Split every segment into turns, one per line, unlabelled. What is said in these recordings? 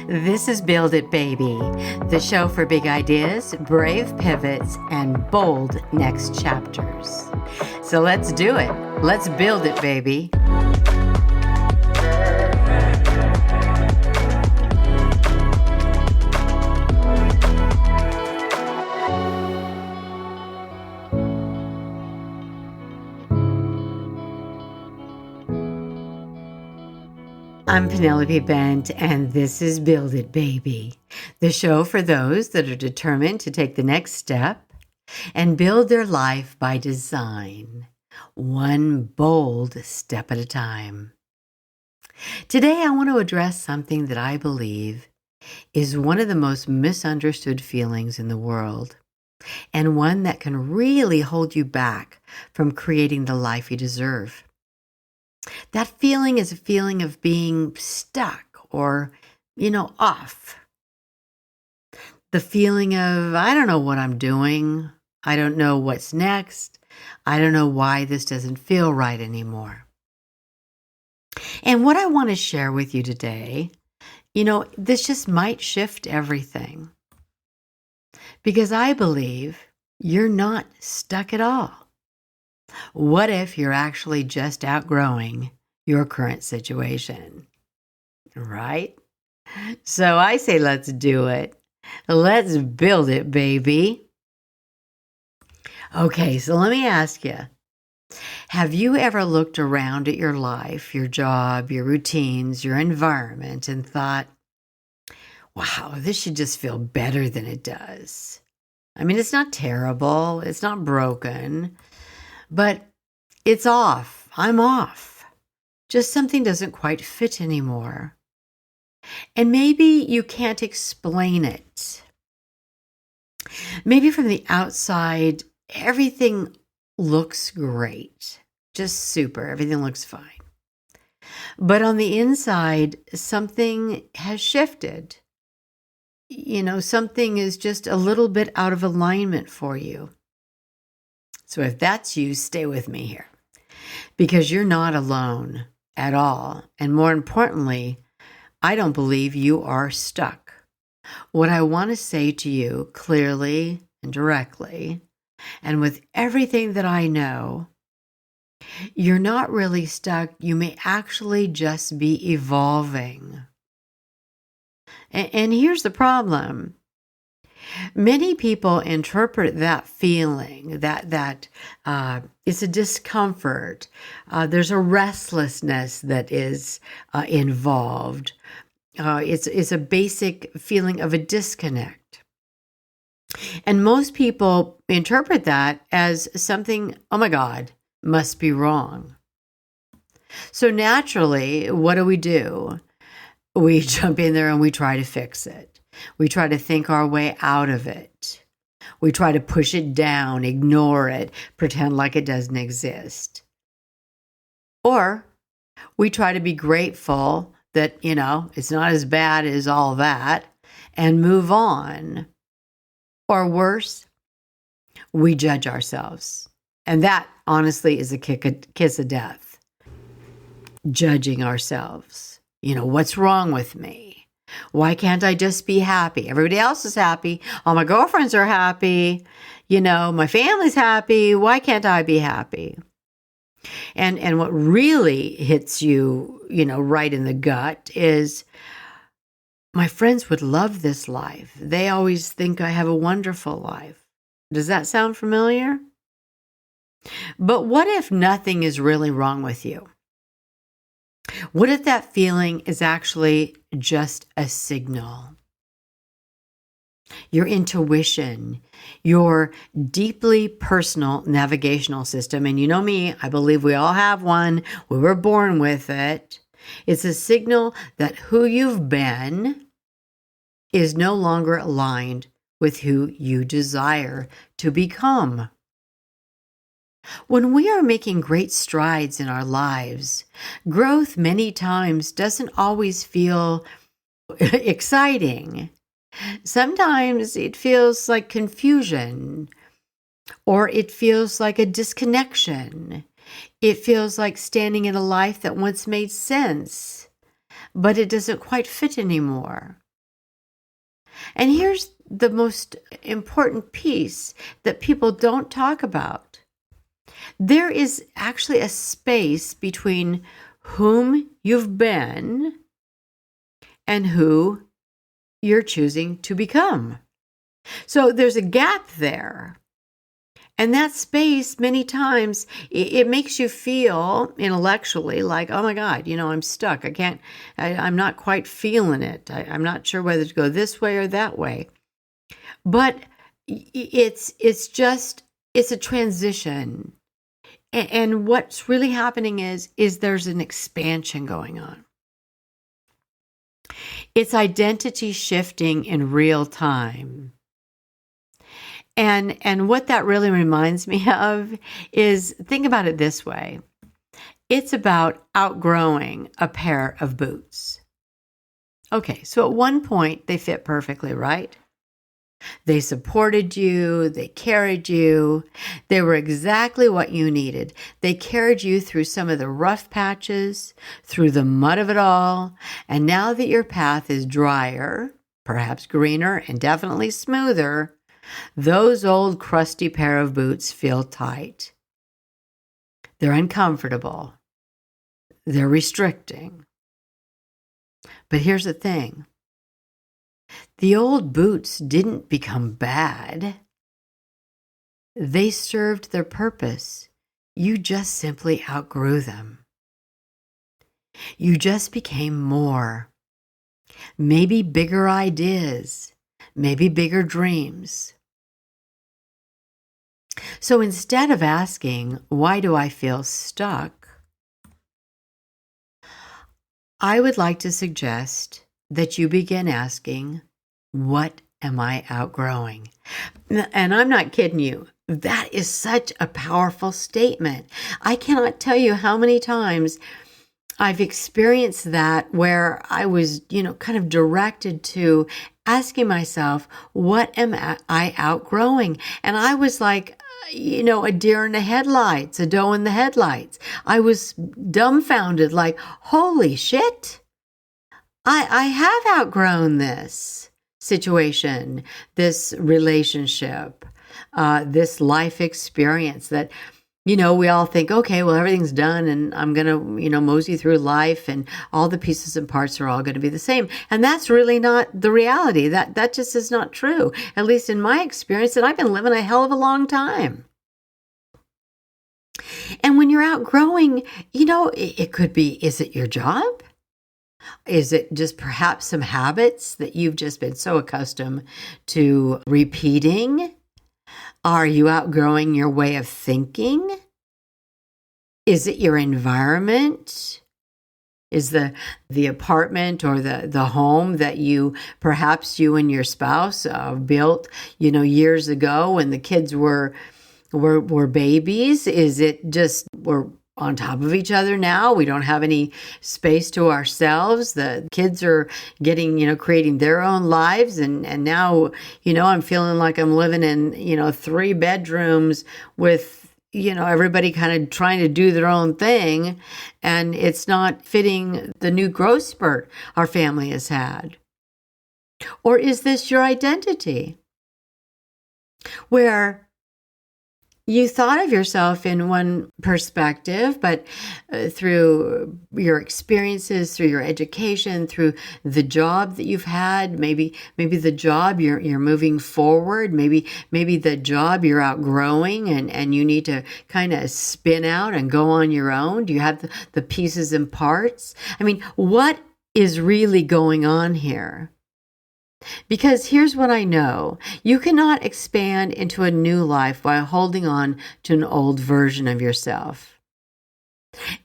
This is Build It Baby, the show for big ideas, brave pivots, and bold next chapters. So let's do it. Let's build it, baby. I'm Penelope Bent, and this is Build It Baby, the show for those that are determined to take the next step and build their life by design, one bold step at a time. Today, I want to address something that I believe is one of the most misunderstood feelings in the world, and one that can really hold you back from creating the life you deserve. That feeling is a feeling of being stuck or, off. The feeling of, I don't know what I'm doing. I don't know what's next. I don't know why this doesn't feel right anymore. And what I want to share with you today, this just might shift everything. Because I believe you're not stuck at all. What if you're actually just outgrowing your current situation? Right? So I say, let's do it. Let's build it, baby. Okay, so let me ask you, have you ever looked around at your life, your job, your routines, your environment, and thought, wow, this should just feel better than it does? I mean, it's not terrible. It's not broken. But it's off. I'm off. Just something doesn't quite fit anymore. And maybe you can't explain it. Maybe from the outside, everything looks great. Just super. Everything looks fine. But on the inside, something has shifted. Something is just a little bit out of alignment for you. So if that's you, stay with me here, because you're not alone at all. And more importantly, I don't believe you are stuck. What I want to say to you clearly and directly, and with everything that I know, you're not really stuck. You may actually just be evolving. And here's the problem. Many people interpret that feeling, that it's a discomfort. There's a restlessness that is involved. It's a basic feeling of a disconnect. And most people interpret that as something, oh my God, must be wrong. So naturally, what do? We jump in there and we try to fix it. We try to think our way out of it. We try to push it down, ignore it, pretend like it doesn't exist. Or we try to be grateful that, it's not as bad as all that and move on. Or worse, we judge ourselves. And that, honestly, is a kiss of death. Judging ourselves. What's wrong with me? Why can't I just be happy? Everybody else is happy. All my girlfriends are happy. My family's happy. Why can't I be happy? And what really hits you, right in the gut is my friends would love this life. They always think I have a wonderful life. Does that sound familiar? But what if nothing is really wrong with you? What if that feeling is actually just a signal? Your intuition, your deeply personal navigational system, and you know me, I believe we all have one. We were born with it. It's a signal that who you've been is no longer aligned with who you desire to become. When we are making great strides in our lives, growth many times doesn't always feel exciting. Sometimes it feels like confusion, or it feels like a disconnection. It feels like standing in a life that once made sense, but it doesn't quite fit anymore. And here's the most important piece that people don't talk about. There is actually a space between whom you've been and who you're choosing to become. So there's a gap there. And that space, many times, it makes you feel intellectually like, oh my God, I'm stuck. I'm not quite feeling it. I'm not sure whether to go this way or that way. But it's a transition. And what's really happening is there's an expansion going on. It's identity shifting in real time. And what that really reminds me of is, think about it this way. It's about outgrowing a pair of boots. Okay, so at one point they fit perfectly, right? They supported you, they carried you, they were exactly what you needed. They carried you through some of the rough patches, through the mud of it all, and now that your path is drier, perhaps greener, and definitely smoother, those old crusty pair of boots feel tight. They're uncomfortable. They're restricting. But here's the thing. The old boots didn't become bad. They served their purpose. You just simply outgrew them. You just became more. Maybe bigger ideas. Maybe bigger dreams. So instead of asking, why do I feel stuck? I would like to suggest that you begin asking, what am I outgrowing? And I'm not kidding you. That is such a powerful statement. I cannot tell you how many times I've experienced that where I was, kind of directed to asking myself, what am I outgrowing? And I was like, a deer in the headlights, a doe in the headlights. I was dumbfounded, like, holy shit. I have outgrown this situation, this relationship, this life experience that, we all think, okay, well, everything's done and I'm going to, mosey through life and all the pieces and parts are all going to be the same. And that's really not the reality. That just is not true, at least in my experience, and I've been living a hell of a long time. And when you're outgrowing, it could be, is it your job? Is it just perhaps some habits that you've just been so accustomed to repeating? Are you outgrowing your way of thinking? Is it your environment? Is the apartment or the home that perhaps you and your spouse built, years ago when the kids were babies? Is it just we're on top of each other now? We don't have any space to ourselves. The kids are getting, creating their own lives. And now, I'm feeling like I'm living in, 3 bedrooms with, everybody kind of trying to do their own thing. And it's not fitting the new growth spurt our family has had. Or is this your identity? Where you thought of yourself in one perspective, but through your experiences, through your education, through the job that you've had, maybe the job you're moving forward, maybe the job you're outgrowing and you need to kind of spin out and go on your own. Do you have the pieces and parts? I mean, what is really going on here? Because here's what I know. You cannot expand into a new life while holding on to an old version of yourself.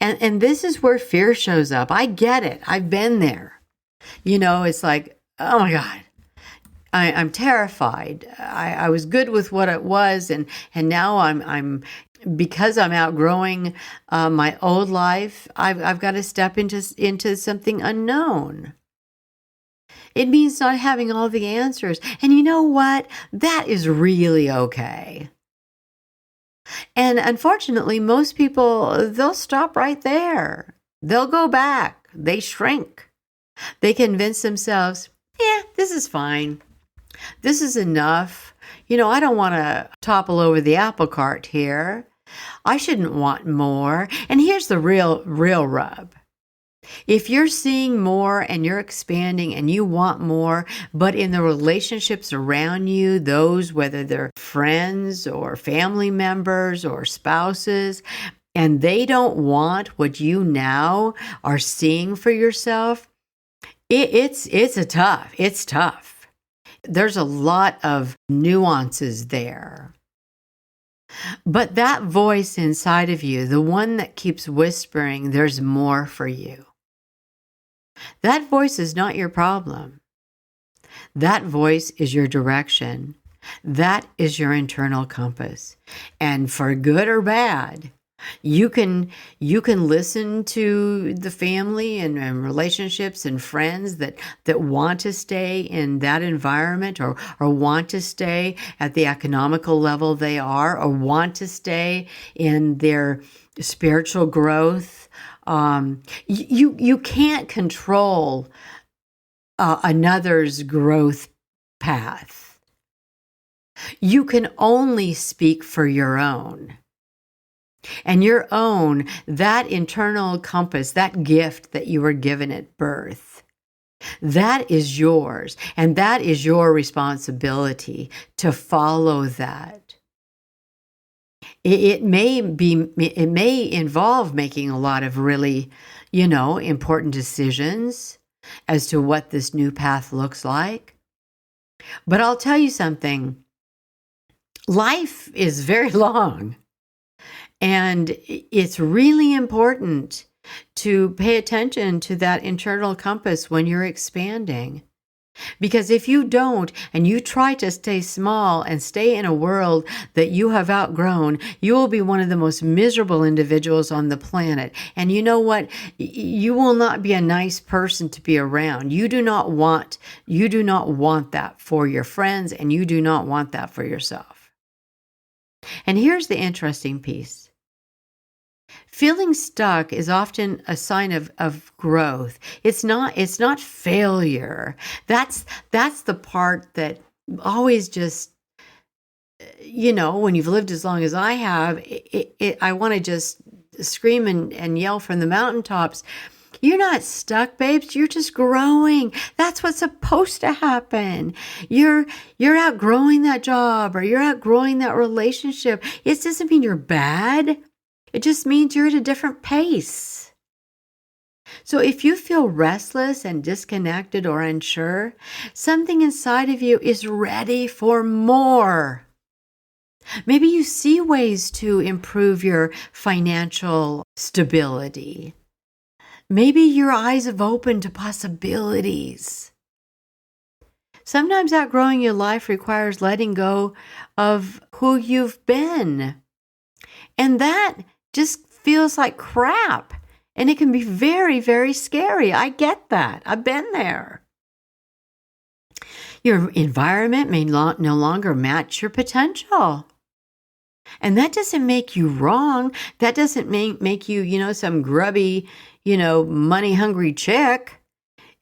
And this is where fear shows up. I get it. I've been there. It's like, oh my God, I'm terrified. I was good with what it was. And now I'm because I'm outgrowing my old life, I've got to step into something unknown. It means not having all the answers. And you know what? That is really okay. And unfortunately, most people, they'll stop right there. They'll go back. They shrink. They convince themselves, yeah, this is fine. This is enough. I don't want to topple over the apple cart here. I shouldn't want more. And here's the real rub. If you're seeing more and you're expanding and you want more, but in the relationships around you, those, whether they're friends or family members or spouses, and they don't want what you now are seeing for yourself, it's tough. There's a lot of nuances there. But that voice inside of you, the one that keeps whispering, there's more for you. That voice is not your problem. That voice is your direction. That is your internal compass. And for good or bad, you can listen to the family and relationships and friends that want to stay in that environment or want to stay at the economical level they are or want to stay in their spiritual growth. You can't control another's growth path. You can only speak for your own. And your own, that internal compass, that gift that you were given at birth, that is yours. And that is your responsibility to follow that. It may involve making a lot of really, important decisions as to what this new path looks like. But I'll tell you something. Life is very long. And it's really important to pay attention to that internal compass when you're expanding. Because if you don't, and you try to stay small and stay in a world that you have outgrown, you will be one of the most miserable individuals on the planet. And you know what? You will not be a nice person to be around. You do not want that for your friends, and you do not want that for yourself. And here's the interesting piece. Feeling stuck is often a sign of growth. It's not failure. That's the part that always just, when you've lived as long as I have, I want to just scream and yell from the mountaintops. You're not stuck, babes. You're just growing. That's what's supposed to happen. You're outgrowing that job or you're outgrowing that relationship. It doesn't mean you're bad. It just means you're at a different pace. So if you feel restless and disconnected or unsure, something inside of you is ready for more. Maybe you see ways to improve your financial stability. Maybe your eyes have opened to possibilities. Sometimes outgrowing your life requires letting go of who you've been. And that just feels like crap. And it can be very, very scary. I get that. I've been there. Your environment may no longer match your potential. And that doesn't make you wrong. That doesn't make you, some grubby, money-hungry chick.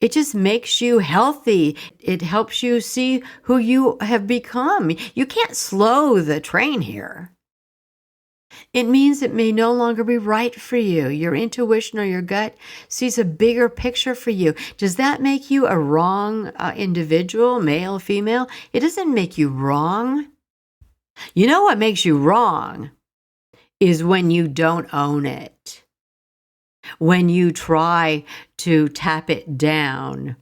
It just makes you healthy. It helps you see who you have become. You can't slow the train here. It means it may no longer be right for you. Your intuition or your gut sees a bigger picture for you. Does that make you a wrong individual, male, female? It doesn't make you wrong. You know what makes you wrong is when you don't own it. When you try to tap it down.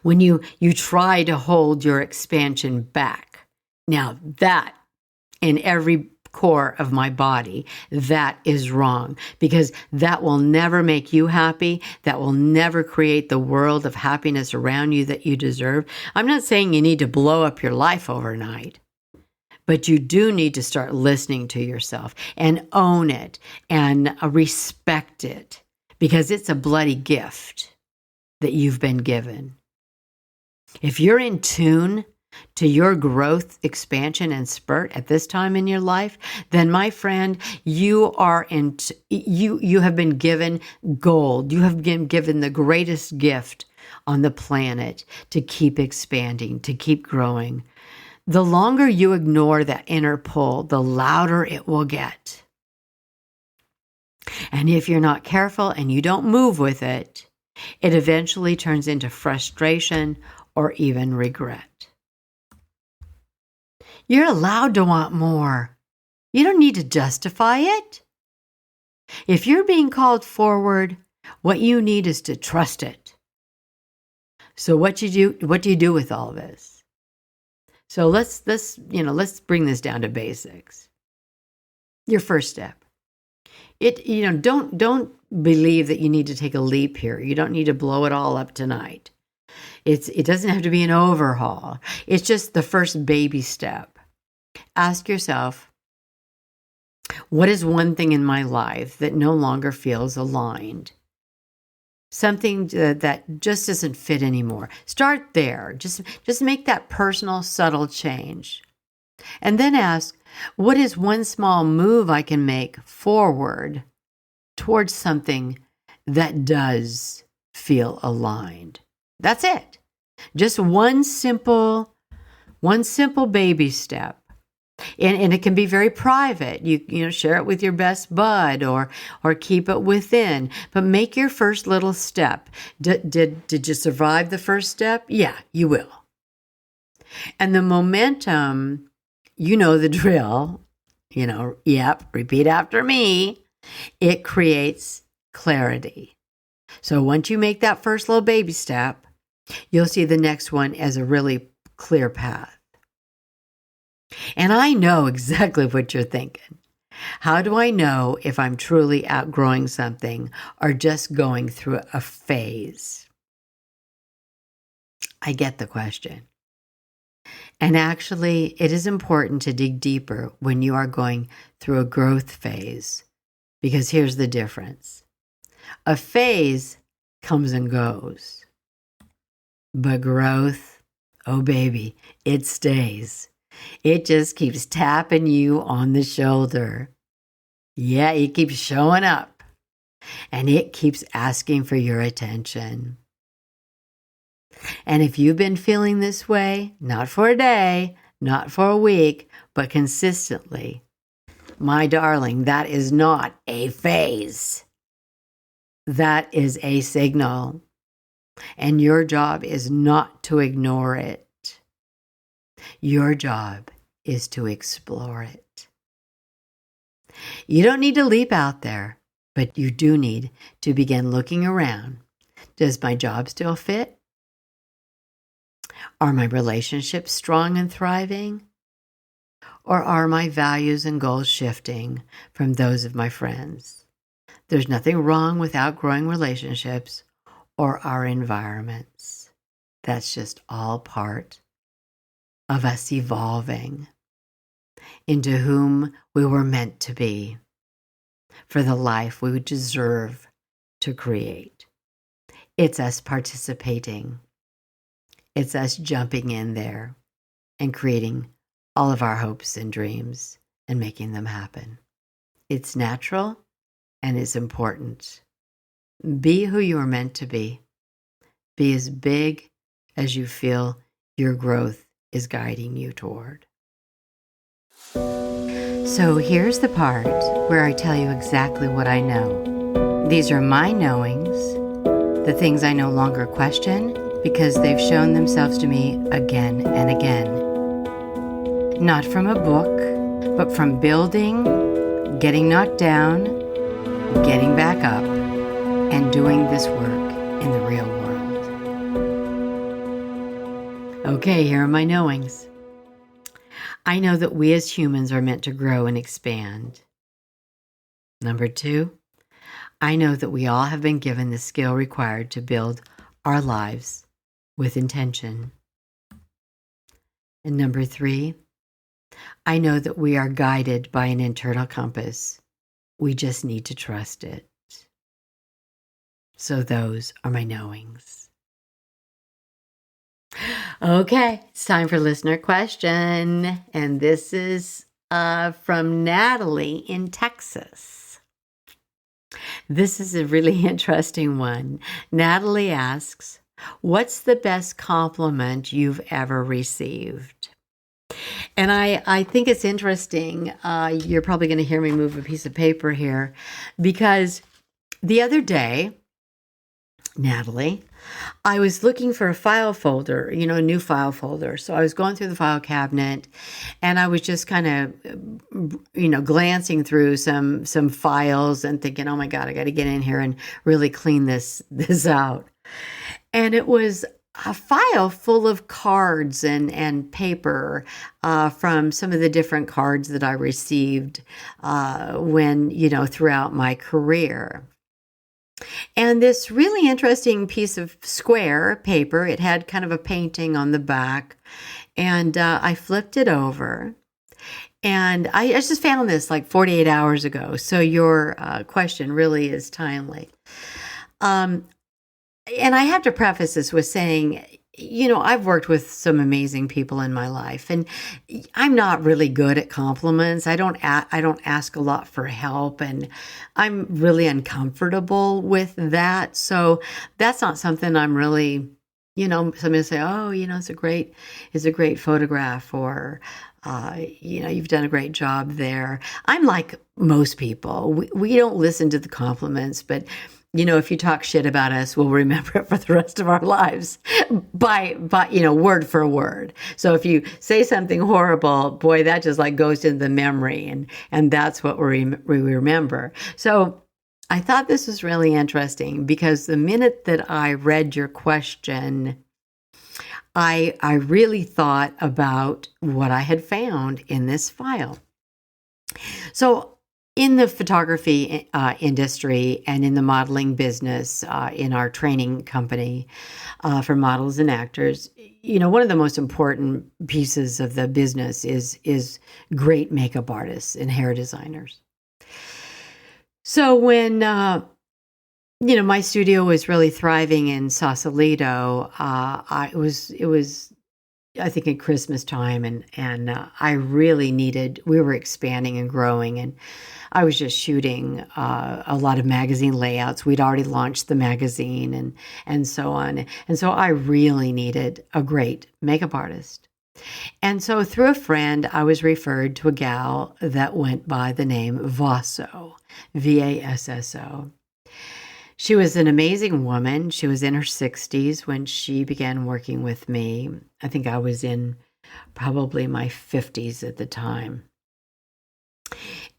When you try to hold your expansion back. Now that, in every core of my body, that is wrong, because that will never make you happy. That will never create the world of happiness around you that you deserve. I'm not saying you need to blow up your life overnight, but you do need to start listening to yourself and own it and respect it, because it's a bloody gift that you've been given. If you're in tune to your growth, expansion, and spurt at this time in your life, then my friend, you have been given gold. You have been given the greatest gift on the planet to keep expanding, to keep growing. The longer you ignore that inner pull, the louder it will get. And if you're not careful and you don't move with it, it eventually turns into frustration or even regret. You're allowed to want more. You don't need to justify it. If you're being called forward, what you need is to trust it. So what do you do with all this? So let's bring this down to basics. Your first step. Don't believe that you need to take a leap here. You don't need to blow it all up tonight. It doesn't have to be an overhaul. It's just the first baby step. Ask yourself, what is one thing in my life that no longer feels aligned? Something that just doesn't fit anymore. Start there. Just make that personal, subtle change. And then ask, what is one small move I can make forward towards something that does feel aligned? That's it. Just one simple baby step. And it can be very private. You share it with your best bud or keep it within. But make your first little step. Did you survive the first step? Yeah, you will. And the momentum, you know the drill. Repeat after me. It creates clarity. So once you make that first little baby step, you'll see the next one as a really clear path. And I know exactly what you're thinking. How do I know if I'm truly outgrowing something or just going through a phase? I get the question. And actually, it is important to dig deeper when you are going through a growth phase, because here's the difference. A phase comes and goes, but growth, oh baby, it stays. It just keeps tapping you on the shoulder. Yeah, it keeps showing up, and it keeps asking for your attention. And if you've been feeling this way, not for a day, not for a week, but consistently, my darling, that is not a phase. That is a signal. And your job is not to ignore it. Your job is to explore it. You don't need to leap out there, but you do need to begin looking around. Does my job still fit? Are my relationships strong and thriving? Or are my values and goals shifting from those of my friends? There's nothing wrong with outgrowing relationships or our environments. That's just all part of us evolving into whom we were meant to be for the life we would deserve to create. It's us participating. It's us jumping in there and creating all of our hopes and dreams and making them happen. It's natural and it's important. Be who you are meant to be. Be as big as you feel your growth is guiding you toward. So here's the part where I tell you exactly what I know. These are my knowings, the things I no longer question because they've shown themselves to me again and again. Not from a book, but from building, getting knocked down, getting back up, and doing this work in the real world. Okay, here are my knowings. I know that we as humans are meant to grow and expand. Number 2, I know that we all have been given the skill required to build our lives with intention. And number 3, I know that we are guided by an internal compass. We just need to trust it. So those are my knowings. Okay, it's time for listener question. And this is from Natalie in Texas. This is a really interesting one. Natalie asks, What's the best compliment you've ever received? And I think it's interesting. You're probably going to hear me move a piece of paper here because the other day, Natalie, I was looking for a file folder, a new file folder. So I was going through the file cabinet and I was just kind of, glancing through some files and thinking, oh my God, I got to get in here and really clean this out. And it was a file full of cards and paper from some of the different cards that I received throughout my career. And this really interesting piece of square paper, it had kind of a painting on the back, and I flipped it over. And I just found this like 48 hours ago. So your question really is timely. And I have to preface this with saying, I've worked with some amazing people in my life, and I'm not really good at compliments. I don't ask a lot for help, and I'm really uncomfortable with that. So that's not something I'm really, somebody say, oh, it's a great photograph, or you've done a great job there. I'm like most people. We don't listen to the compliments, but if you talk shit about us, we'll remember it for the rest of our lives by word for word. So if you say something horrible, boy, that just like goes into the memory, and that's what we remember. So I thought this was really interesting because the minute that I read your question, I really thought about what I had found in this file. So in the photography industry and in the modeling business, in our training company for models and actors, one of the most important pieces of the business is great makeup artists and hair designers. So when my studio was really thriving in Sausalito, it was I think at Christmas time, and I really we were expanding and growing, and I was just shooting a lot of magazine layouts. We'd already launched the magazine and so on. And so I really needed a great makeup artist. And so through a friend, I was referred to a gal that went by the name Vasso, Vasso. She was an amazing woman. She was in her 60s when she began working with me. I think I was in probably my 50s at the time.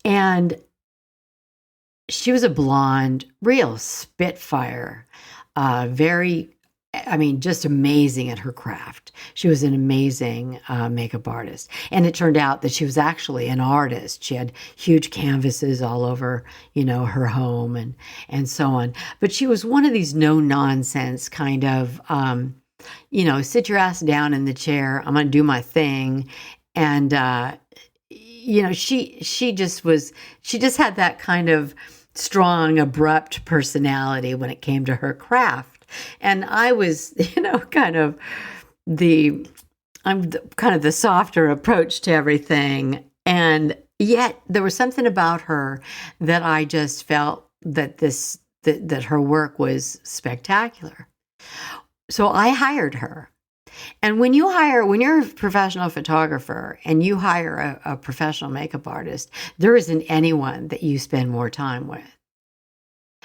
And she was a blonde, real spitfire, just amazing at her craft. She was an amazing makeup artist. And it turned out that she was actually an artist. She had huge canvases all over, her home and so on. But she was one of these no-nonsense kind of, sit your ass down in the chair. I'm going to do my thing. And, she just had that kind of strong, abrupt personality when it came to her craft. And I was, kind of the softer approach to everything. And yet there was something about her that I just felt that that her work was spectacular. So I hired her. And when you're a professional photographer and you hire a professional makeup artist, there isn't anyone that you spend more time with.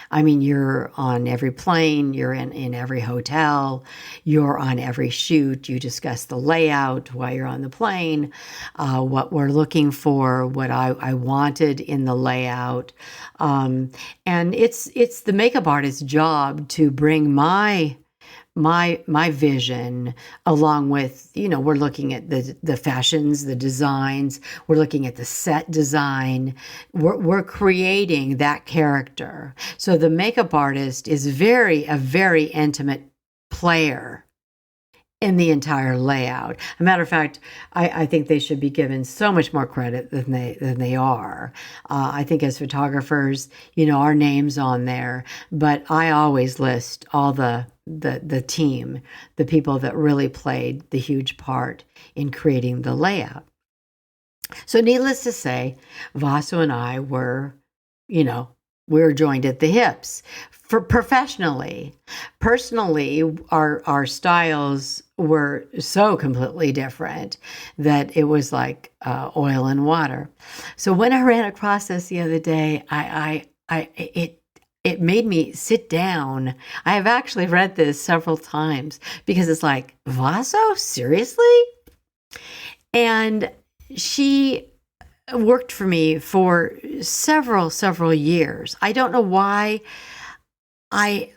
I mean, you're on every plane, you're in every hotel, you're on every shoot, you discuss the layout while you're on the plane, what we're looking for, what I wanted in the layout. And it's the makeup artist's job to bring my vision, along with, we're looking at the fashions, the designs, we're looking at the set design, we're creating that character. So the makeup artist is a very intimate player in the entire layout. As a matter of fact, I think they should be given so much more credit than they are. I think as photographers, our name's on there, but I always list all the team, the people that really played the huge part in creating the layout. So needless to say, Vasu and I were, we're joined at the hips. For professionally, personally, our styles were so completely different that it was like oil and water. So when I ran across this the other day, it made me sit down. I have actually read this several times because it's like, Vaso, seriously? And she worked for me for several years. I don't know why. I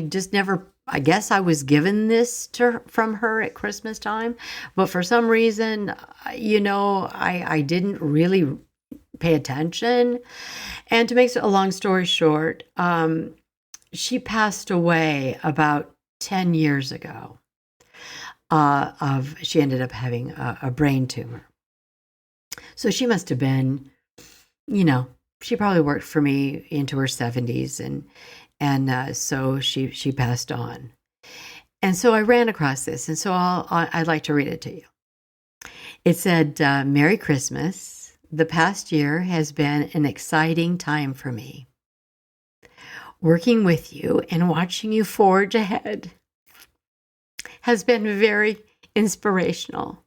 just never, I guess I was given this from her at Christmas time, but for some reason, I didn't really pay attention. And to make a long story short, she passed away about 10 years ago. She ended up having a brain tumor. So she must have been, she probably worked for me into her 70s, and so she passed on. And so I ran across this, and so I'd like to read it to you. It said, Merry Christmas. The past year has been an exciting time for me. Working with you and watching you forge ahead has been very inspirational.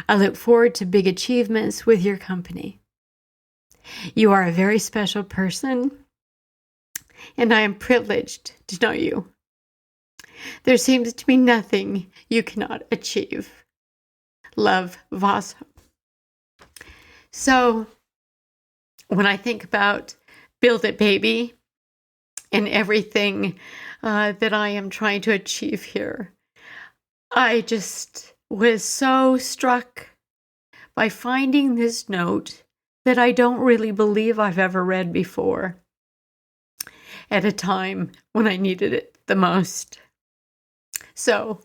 I look forward to big achievements with your company. You are a very special person, and I am privileged to know you. There seems to be nothing you cannot achieve. Love, Vaso. So, when I think about Build It Baby and everything that I am trying to achieve here, I just was so struck by finding this note that I don't really believe I've ever read before at a time when I needed it the most. So,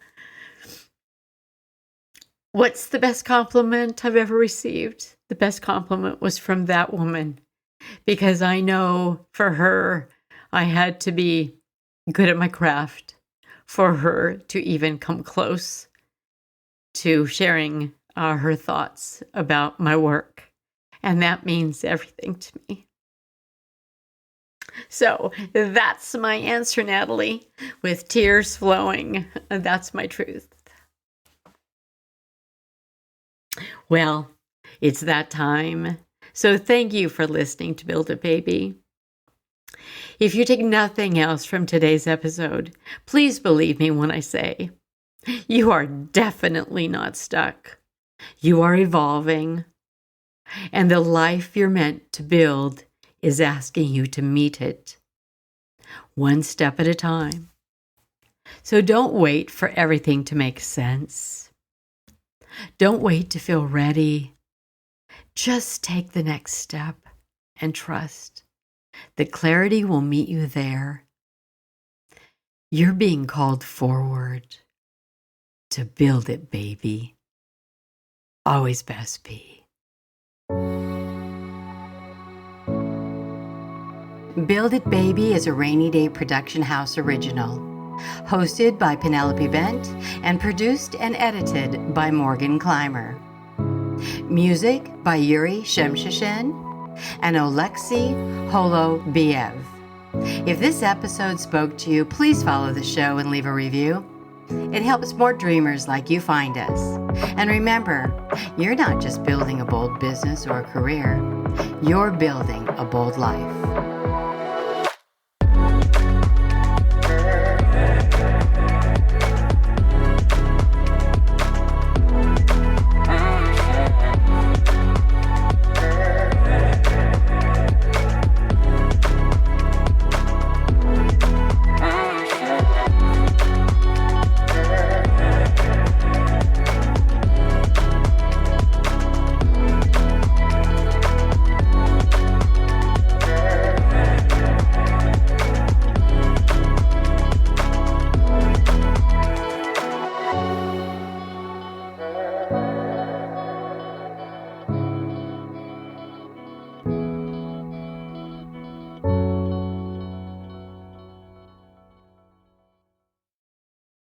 what's the best compliment I've ever received? The best compliment was from that woman, because I know for her, I had to be good at my craft for her to even come close to sharing her thoughts about my work. And that means everything to me. So that's my answer, Natalie, with tears flowing. That's my truth. Well, it's that time. So thank you for listening to Build It Baby. If you take nothing else from today's episode, please believe me when I say, you are definitely not stuck. You are evolving. And the life you're meant to build is asking you to meet it, one step at a time. So don't wait for everything to make sense. Don't wait to feel ready. Just take the next step and trust that clarity will meet you there. You're being called forward to build it, baby. Always best be. Build It Baby is a Rainy Day Production House original, hosted by Penelope Bent and produced and edited by Morgan Clymer. Music by Yuri Shemshashin and Oleksiy Holobiev. If this episode spoke to you, please follow the show and leave a review. It helps more dreamers like you find us. And remember, you're not just building a bold business or a career, you're building a bold life.